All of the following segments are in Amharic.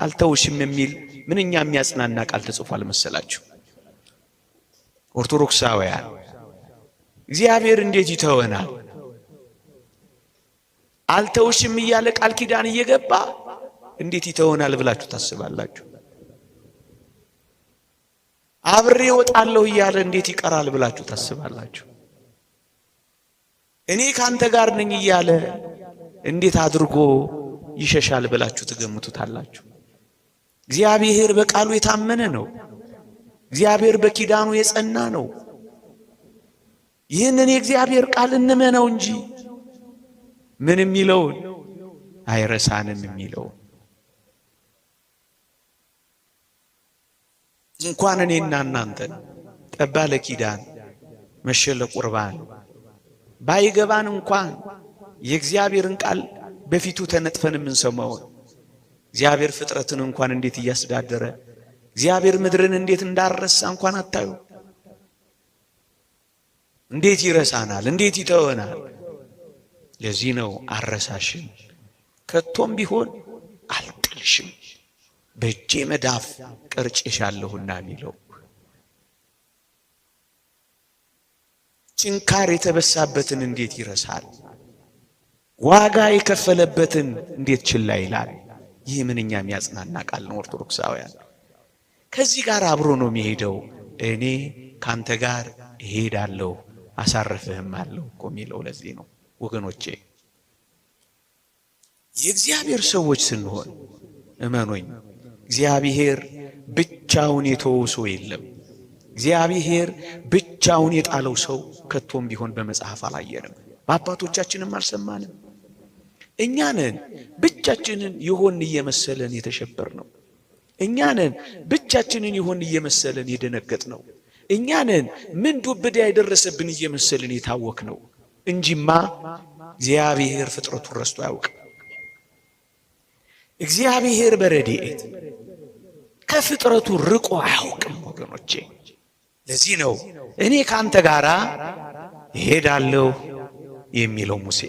አልተውሽም የሚል ምንኛ የሚያጽናና ቃል ተጽፏል መሰላችሁ? ኦርቶዶክሳውያን እግዚአብሔር እንዴት ይተወናል? አልተውሽም እያለ ቃል ኪዳን እየገባ እንዴት ይተወናል ብላችሁ ታስባላችሁ? አብሬ እወጣለሁ እያለ እንዴት ይቀራል ብላችሁ ታስባላችሁ? እኔ ካንተ ጋር ነኝ እያለ እንዴት አድርጎ ይሸሻል ብላችሁ ትገምቱታላችሁ? እግዚአብሔር በቃሉ የታመነ ነው። እግዚአብሔር በኪዳኑ የጸና ነው። ይህንን የእግዚአብሔር ቃል እንመነው እንጂ ምን የሚለውን አይረሳንም የሚለውን እንኳን እኔና እናንተ ጠባ ለኪዳን መሸለ ቁርባን ባይገባን እንኳን የእግዚአብሔርን ቃል በፊቱ ተነጥፈን የምንሰማው እግዚአብሔር ፍጥረትን እንኳን እንዴት እያስተዳደረ እግዚአብሔር ምድርን እንዴት እንዳረሳ እንኳን አታዩ? እንዴት ይረሳናል? እንዴት ይተወናል? ለዚህ ነው አረሳሽም ከቶም ቢሆን አልጥልሽም በእጄ መዳፍ ቀርጬሻለሁና የሚለው። ጭንካር የተበሳበትን እንዴት ይረሳል? ዋጋ የከፈለበትን እንዴት ችላ ይላል? ይህ ምንኛ የሚያጽናና ቃል ነው ኦርቶዶክሳውያን። ከዚህ ጋር አብሮ ነው የሚሄደው። እኔ ካንተ ጋር እሄዳለሁ አሳርፍህም አለው እኮ የሚለው ለዚህ ነው ወገኖቼ። የእግዚአብሔር ሰዎች ስንሆን እመኖኝ እግዚአብሔር ብቻውን የተወው ሰው የለም። እግዚአብሔር ብቻውን የጣለው ሰው ከቶም ቢሆን በመጽሐፍ አላየንም፣ በአባቶቻችንም አልሰማንም። እኛ ነን ብቻችንን ይሆን እየመሰለን የተሸበር ነው። እኛ ነን ብቻችንን ይሆን እየመሰለን የደነገጥ ነው። እኛ ነን ምን ዱብዳ ያደረሰብን እየመሰለን የታወክ ነው እንጂማ እግዚአብሔር ፍጥረቱን ረስቶ አያውቅም። እግዚአብሔር በረድኤት ከፍጥረቱ ርቆ አያውቅም ወገኖቼ። ለዚህ ነው እኔ ካንተ ጋር እሄዳለሁ የሚለው ሙሴ።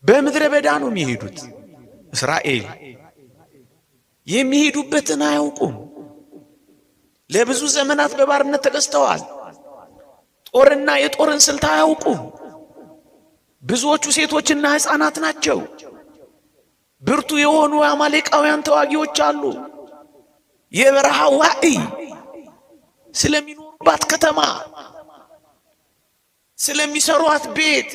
በምድረ በዳ ነው የሚሄዱት። እስራኤል የሚሄዱበትን አያውቁም። ለብዙ ዘመናት በባርነት ተገዝተዋል። ጦርና የጦርን ስልት አያውቁም። ብዙዎቹ ሴቶችና ሕፃናት ናቸው። ብርቱ የሆኑ አማሌቃውያን ተዋጊዎች አሉ። የበረሃ ዋዕይ ስለሚኖሩባት ከተማ፣ ስለሚሰሯት ቤት